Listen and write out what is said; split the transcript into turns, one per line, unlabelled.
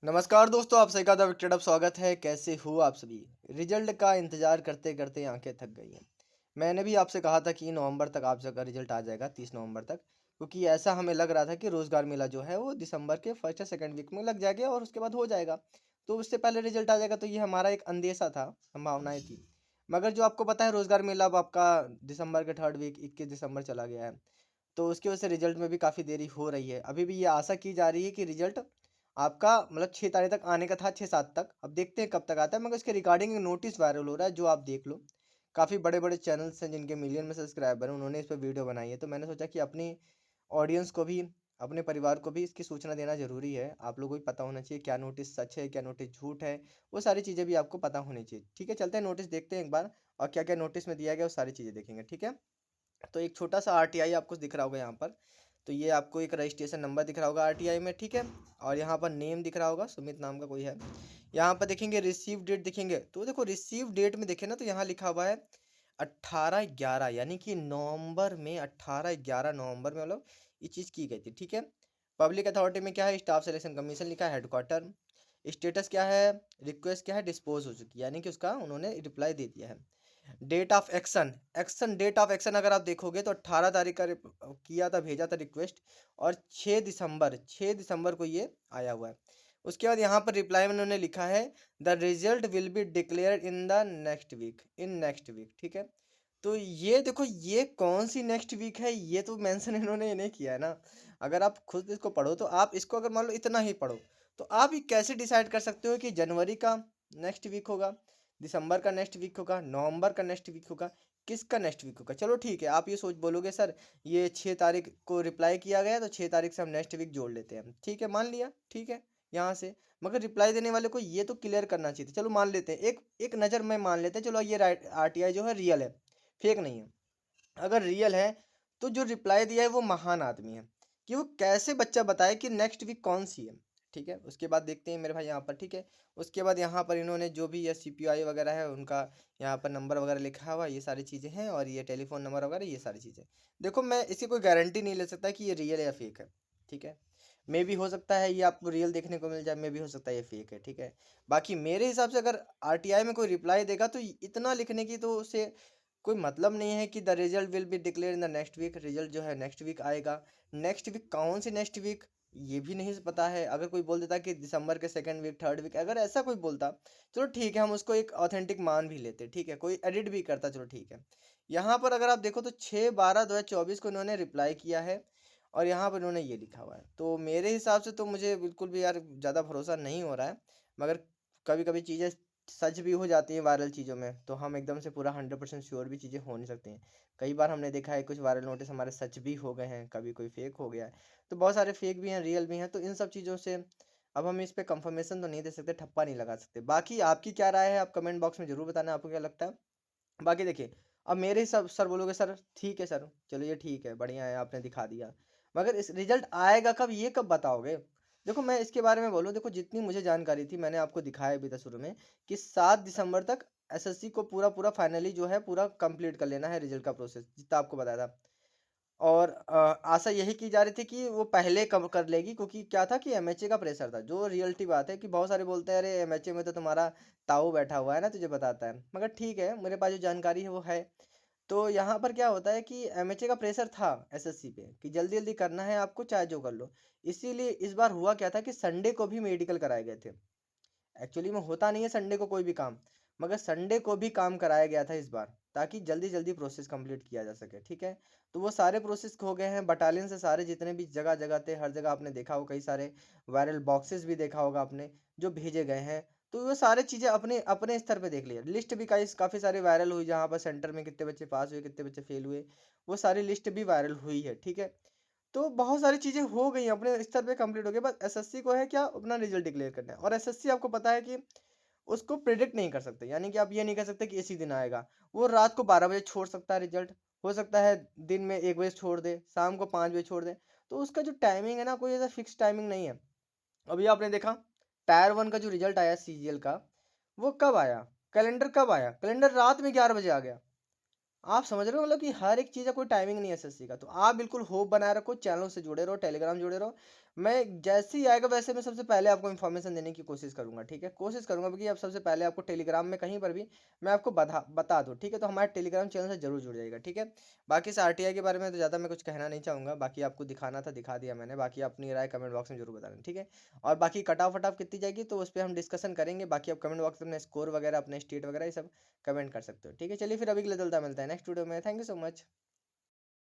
नमस्कार दोस्तों, आप सभी का द स्वागत है। कैसे हो आप सभी? रिजल्ट का इंतजार करते करते आंखें थक गई हैं। मैंने भी आपसे कहा था कि नवंबर तक आप सबका रिजल्ट आ जाएगा, 30 नवंबर तक, क्योंकि ऐसा हमें लग रहा था कि रोजगार मेला जो है वो दिसंबर के फर्स्ट या सेकंड वीक में लग जाएगा और उसके बाद हो जाएगा। तो उससे पहले रिजल्ट आ जाएगा, तो ये हमारा एक अंदेशा था, संभावनाएं थी। मगर जो आपको पता है, रोजगार मेला अब आपका दिसंबर के थर्ड वीक 21 दिसंबर चला गया है। तो उसकी वजह से रिजल्ट में भी काफ़ी देरी हो रही है। अभी भी ये आशा की जा रही है कि रिजल्ट आपका मतलब 6 तारीख तक आने का था, 6-7 तक। अब देखते हैं कब तक आता है, मगर इसके रिगार्डिंग एक नोटिस वायरल हो रहा है, जो आप देख लो। काफ़ी बड़े-बड़े चैनल्स हैं जिनके मिलियन में सब्सक्राइबर हैं, उन्होंने इस पे वीडियो बनाई है। तो मैंने सोचा कि अपनी ऑडियंस को भी, अपने परिवार को भी इसकी सूचना देना ज़रूरी है। आप लोगों को भी पता होना चाहिए क्या नोटिस सच है, क्या नोटिस झूठ है, वो सारी चीज़ें भी आपको पता होनी चाहिए। ठीक है, चलते हैं नोटिस देखते हैं एक बार, और क्या-क्या नोटिस में दिया गया वो सारी चीज़ें देखेंगे, ठीक है? तो एक छोटा सा आरटीआई आपको दिख रहा होगा यहाँ पर। तो ये आपको एक रजिस्ट्रेशन नंबर दिख रहा होगा आरटीआई में, ठीक है। और यहाँ पर नेम दिख रहा होगा, सुमित नाम का कोई है। यहाँ पर देखेंगे रिसीव डेट दिखेंगे, तो देखो रिसीव डेट में देखे ना, तो यहाँ लिखा हुआ है 18/11, यानी कि नवंबर में 18/11 नवंबर में मतलब ये चीज़ की गई थी, ठीक है। पब्लिक अथॉरिटी में क्या है, स्टाफ सिलेक्शन कमीशन लिखा है, हेडक्वार्टर। स्टेटस क्या है, रिक्वेस्ट क्या है, डिस्पोज हो चुकी है, यानी कि उसका उन्होंने रिप्लाई दे दिया है। Date of action, date of action अगर आप देखोगे तो 18 तारीख का किया था, भेजा था रिक्वेस्ट। और 6 दिसंबर को ये आया हुआ है। उसके बाद यहाँ पर रिप्लाई में उन्होंने लिखा है the result will be declared in the next week, ठीक है। तो ये देखो, ये कौन सी नेक्स्ट वीक है, ये तो मेंशन इन्होंने नहीं किया है ना। अगर आप खुद इसको पढ़ो, तो आप इसको अगर मान लो इतना ही पढ़ो, तो आप ये कैसे डिसाइड कर सकते हो कि जनवरी का नेक्स्ट वीक होगा, दिसंबर का नेक्स्ट वीक होगा, नवंबर का नेक्स्ट वीक होगा, किसका नेक्स्ट वीक होगा? चलो ठीक है, आप ये सोच बोलोगे सर ये 6 तारीख को रिप्लाई किया गया, तो 6 तारीख से हम नेक्स्ट वीक जोड़ लेते हैं, ठीक है, मान लिया, ठीक है, यहाँ से। मगर रिप्लाई देने वाले को ये तो क्लियर करना चाहिए था। चलो मान लेते हैं, एक एक नज़र में मान लेते हैं, चलो ये राइट आरटीआई जो है रियल है, फेक नहीं है। अगर रियल है, तो जो रिप्लाई दिया है वो महान आदमी है, कि वो कैसे बच्चा बताए कि नेक्स्ट वीक कौन सी है, ठीक है। उसके बाद देखते हैं मेरे भाई यहाँ पर, ठीक है। उसके बाद यहाँ पर इन्होंने जो भी ये सीपीआई वगैरह है उनका यहाँ पर नंबर वगैरह लिखा हुआ, ये सारी चीज़ें हैं, और ये टेलीफोन नंबर वगैरह, ये सारी चीज़ें। देखो, मैं इसकी कोई गारंटी नहीं ले सकता कि ये रियल है या फेक है, ठीक है। मे भी हो सकता है ये आपको रियल देखने को मिल जाए, मे भी हो सकता है ये फेक है, ठीक है। बाकी मेरे हिसाब से अगर आरटीआई में कोई रिप्लाई देगा, तो इतना लिखने की तो उसे कोई मतलब नहीं है कि the result will be declare in the next week. Result जो है नेक्स्ट वीक आएगा। नेक्स्ट वीक कौन सी नेक्स्ट वीक, ये भी नहीं पता है। अगर कोई बोल देता कि दिसंबर के सेकंड वीक, थर्ड वीक, अगर ऐसा कोई बोलता, चलो ठीक है, हम उसको एक ऑथेंटिक मान भी लेते, ठीक है, कोई एडिट भी करता, चलो ठीक है। यहाँ पर अगर आप देखो, तो 6/12/2024 को इन्होंने रिप्लाई किया है, और यहाँ पर इन्होंने ये लिखा हुआ है। तो मेरे हिसाब से तो मुझे बिल्कुल भी यार ज़्यादा भरोसा नहीं हो रहा है। मगर कभी कभी चीज़ें सच भी हो जाती हैं वायरल चीज़ों में, तो हम एकदम से पूरा 100% श्योर भी चीज़ें हो नहीं सकती हैं। कई बार हमने देखा है कुछ वायरल नोटिस हमारे सच भी हो गए हैं, कभी कोई फेक हो गया है। तो बहुत सारे फेक भी हैं, रियल भी हैं, तो इन सब चीज़ों से अब हम इस पे कंफर्मेशन तो नहीं दे सकते, ठप्पा नहीं लगा सकते। बाकी आपकी क्या राय है, आप कमेंट बॉक्स में ज़रूर बताना, आपको क्या लगता है। बाकी देखिए, अब मेरे हिसाब सर बोलोगे सर ठीक है सर, चलिए ठीक है, बढ़िया है, आपने दिखा दिया। मगर इस रिजल्ट आएगा कब, ये कब बताओगे? देखो, मैं इसके बारे में बोलूँ, देखो जितनी मुझे जानकारी थी मैंने आपको दिखाया भी था शुरू में, कि 7 दिसंबर तक एसएससी को पूरा पूरा फाइनली जो है पूरा कंप्लीट कर लेना है, रिजल्ट का प्रोसेस जितना आपको बताया था। और आशा यही की जा रही थी कि वो पहले कम कर लेगी, क्योंकि क्या था कि एमएचए का प्रेशर था। जो रियलिटी बात है कि बहुत सारे बोलते हैं अरे एमएचए में तो तुम्हारा ताऊ बैठा हुआ है ना, तुझे बताता है। मगर ठीक है, मेरे पास जो जानकारी है वो है। तो यहाँ पर क्या होता है कि एमएचए का प्रेशर था एसएससी पे, कि जल्दी जल्दी करना है आपको, चाहे जो कर लो। इसीलिए इस बार हुआ क्या था कि संडे को भी मेडिकल कराए गए थे। एक्चुअली में होता नहीं है संडे को कोई भी काम, मगर संडे को भी काम कराया गया था इस बार, ताकि जल्दी जल्दी प्रोसेस कंप्लीट किया जा सके, ठीक है। तो वो सारे प्रोसेस हो गए हैं बटालियन से, सारे जितने भी जगह जगह थे, हर जगह आपने देखा होगा, कई सारे वायरल बॉक्सेस भी देखा होगा आपने, जो भेजे गए हैं। तो वो सारे चीज़ें अपने अपने स्तर पे देख लिया, लिस्ट भी काफ़ी सारी वायरल हुई, जहाँ पर सेंटर में कितने बच्चे पास हुए, कितने बच्चे फेल हुए, वो सारी लिस्ट भी वायरल हुई है, ठीक है। तो बहुत सारी चीज़ें हो गई, अपने स्तर पे कंप्लीट हो गई, बस एसएससी को है क्या, अपना रिजल्ट डिक्लेयर करना है। और एसएससी आपको पता है कि उसको प्रिडिक्ट नहीं कर सकते, यानी कि आप ये नहीं कह सकते कि इसी दिन आएगा। वो रात को 12 बजे छोड़ सकता है रिजल्ट, हो सकता है दिन में 1 बजे छोड़ दे, शाम को 5 बजे छोड़ दे। तो उसका जो टाइमिंग है ना, कोई ऐसा फिक्स टाइमिंग नहीं है। अभी आपने देखा टायर 1 का जो रिजल्ट आया सीजीएल का, वो कब आया? कैलेंडर कब आया? कैलेंडर रात में 11 बजे आ गया। आप समझ रहे हो, मतलब कि हर एक चीज़ का कोई टाइमिंग नहीं है एसएससी का। तो आप बिल्कुल होप बनाए रखो, चैनल से जुड़े रहो, टेलीग्राम जुड़े रहो। मैं जैसे ही आएगा वैसे मैं सबसे पहले आपको इन्फॉर्मेशन देने की कोशिश करूँगा, ठीक है? कोशिश करूँगा कि अब सबसे पहले आपको टेलीग्राम में कहीं पर भी मैं आपको बता दूँ, ठीक है? तो हमारे टेलीग्राम चैनल से ज़रूर जुड़ जाइएगा, ठीक है? बाकी इस आरटीआई के बारे में तो ज़्यादा मैं कुछ कहना नहीं चाहूँगा, बाकी आपको दिखाना था दिखा दिया मैंने, बाकी अपनी राय कमेंट बॉक्स में ज़रूर बताना, ठीक है? और बाकी कट ऑफ कितनी जाएगी तो उस पे हम डिस्कशन करेंगे, बाकी आप कमेंट बॉक्स में अपना स्कोर वगैरह, अपने स्टेट वगैरह ये सब कमेंट कर सकते हो, ठीक है? चलिए फिर अभी के लिए चलता मिलता है नेक्स्ट वीडियो में। Thank you so much.